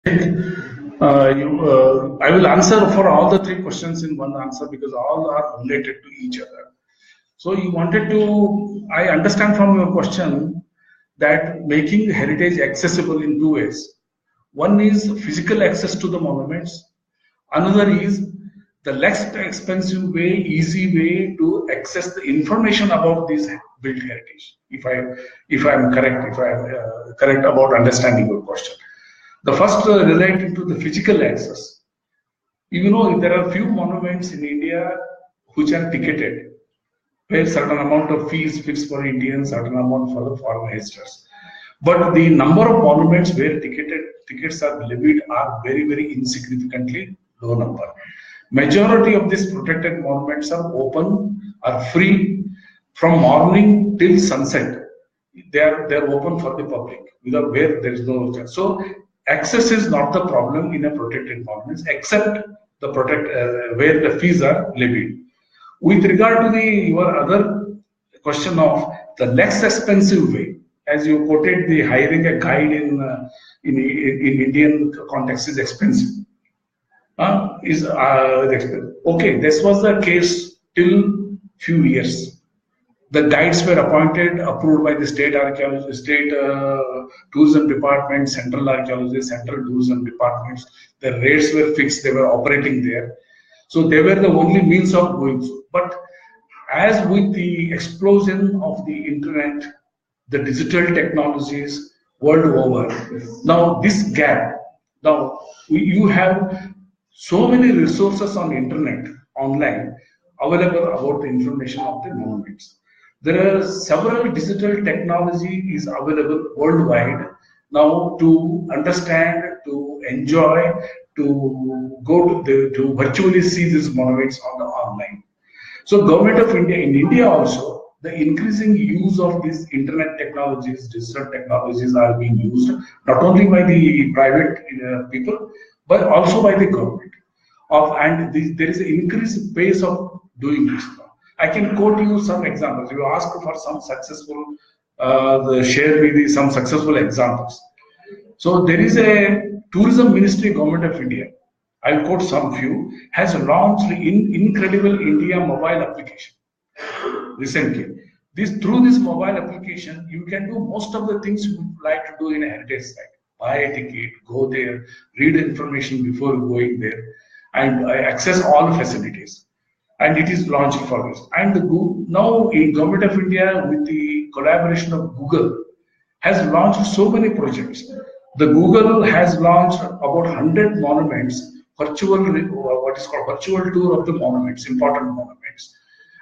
I will answer for all the three questions in one answer because all are related to each other. So you wanted to, I understand from your question that making heritage accessible in two ways. One is physical access to the monuments. Another is the less expensive way, easy way to access the information about this built heritage. If I am correct about understanding your question. The first related to the physical access. You know, there are few monuments in India which are ticketed, where certain amount of fees fixed for Indians, certain amount for the foreign visitors. But the number of monuments where tickets are levied are very, very insignificantly low number. Majority of these protected monuments are open, are free from morning till sunset. They're open for the public without where there is no charge. So access is not the problem in a protected monuments except the where the fees are levied. With regard to your other question of the less expensive way, as you quoted, the hiring a guide in Indian context is expensive. Okay, this was the case till few years. The guides were appointed, approved by the state archaeology, state tourism department, central archaeology, central tourism departments. The rates were fixed; they were operating there, so they were the only means of doing so. But as with the explosion of the internet, the digital technologies world over, now this gap. Now you have so many resources on internet, online, available about the information of the monuments. There are several digital technology is available worldwide now to understand, to enjoy, to go to virtually see these monuments on the online. So government of India, in India also, the increasing use of these internet technologies, digital technologies are being used not only by the private people, but also by the government. There is an increased pace of doing this. I can quote you some examples. You ask for some successful, share with me some successful examples. So there is a tourism ministry, government of India. I'll quote some few, has launched incredible India mobile application recently. Through this mobile application, you can do most of the things you would like to do in a heritage site. Buy a ticket, go there, read information before going there, and access all facilities. And it is launched for this. And now in Government of India, with the collaboration of Google, has launched so many projects. The Google has launched about 100 monuments, what is called virtual tour of the monuments, important monuments.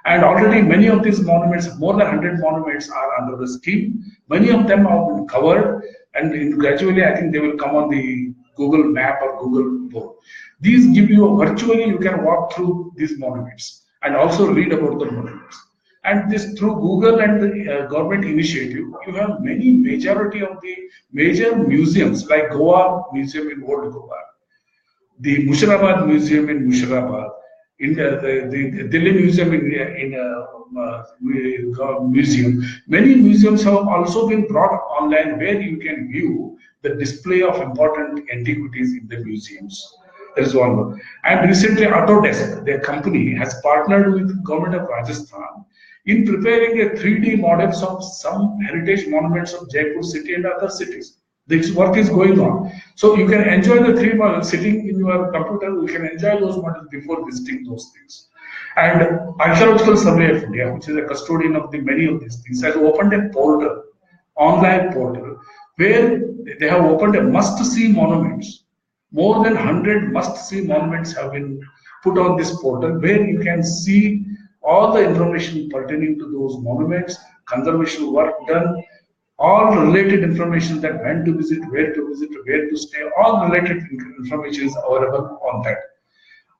And already many of these monuments, more than 100 monuments are under the scheme. Many of them have been covered, and gradually I think they will come on the Google Map or Google Board. These give you virtually, you can walk through these monuments and also read about the monuments. And this through Google and the government initiative, you have many majority of the major museums like Goa Museum in Old Goa, the Mushirabad Museum in Mushirabad, in the Delhi Museum museum. Many museums have also been brought online where you can view the display of important antiquities in the museums. That is one more. And recently, Autodesk, their company, has partnered with Government of Rajasthan in preparing a 3D models of some heritage monuments of Jaipur city and other cities. This work is going on. So you can enjoy the 3D models sitting in your computer. You can enjoy those models before visiting those things. And Archaeological Survey of India, which is a custodian of many of these things, has opened a portal, online portal, where they have opened a must-see monuments. More than 100 must-see monuments have been put on this portal, where you can see all the information pertaining to those monuments, conservation work done, all related information that when to visit, where to stay, all related information is available on that.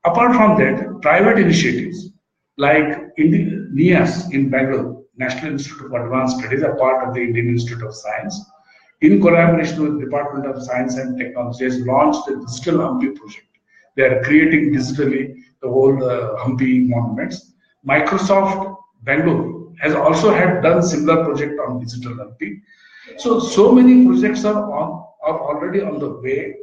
Apart from that, private initiatives like NIAS in Bangalore, National Institute of Advanced Studies, a part of the Indian Institute of Science, in collaboration with Department of Science and Technology, has launched the Digital Hampi project. They are creating digitally the whole Hampi monuments. Microsoft Bangalore has also done similar project on Digital Hampi. So many projects are already on the way,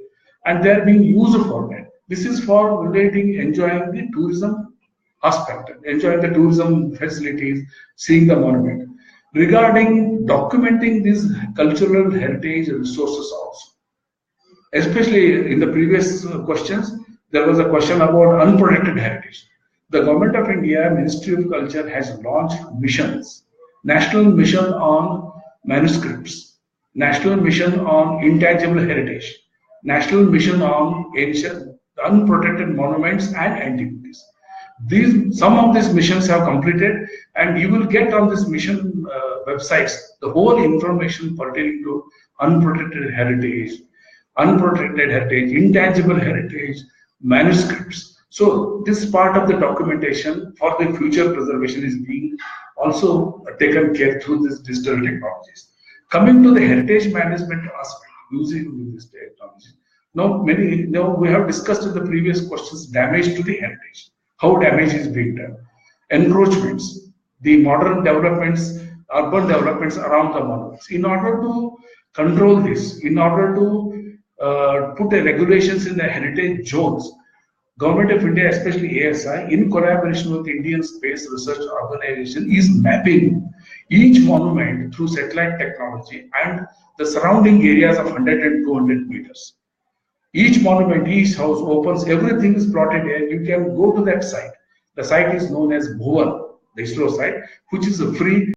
and they are being used for that. This is for relating, enjoying the tourism aspect, enjoying the tourism facilities, seeing the monument. Regarding documenting these cultural heritage resources also, especially in the previous questions, there was a question about unprotected heritage. The Government of India, Ministry of Culture has launched missions. National Mission on Manuscripts, National Mission on Intangible Heritage, National Mission on Ancient Unprotected Monuments and Antiquities. Some of these missions have completed, and you will get on this mission websites the whole information pertaining to unprotected heritage, intangible heritage, manuscripts. So this part of the documentation for the future preservation is being also taken care through these digital technologies. Coming to the heritage management aspect using this technology. Now we have discussed in the previous questions damage to the heritage, how damage is being done, encroachments, the modern developments, urban developments around the monuments. In order to control this, in order to put the regulations in the heritage zones, Government of India, especially ASI, in collaboration with Indian Space Research Organization, is mapping each monument through satellite technology and the surrounding areas of 100 and 200 meters. Each monument, each house opens, everything is plotted here. You can go to that site. The site is known as Bhuvan, the ISRO site, which is a free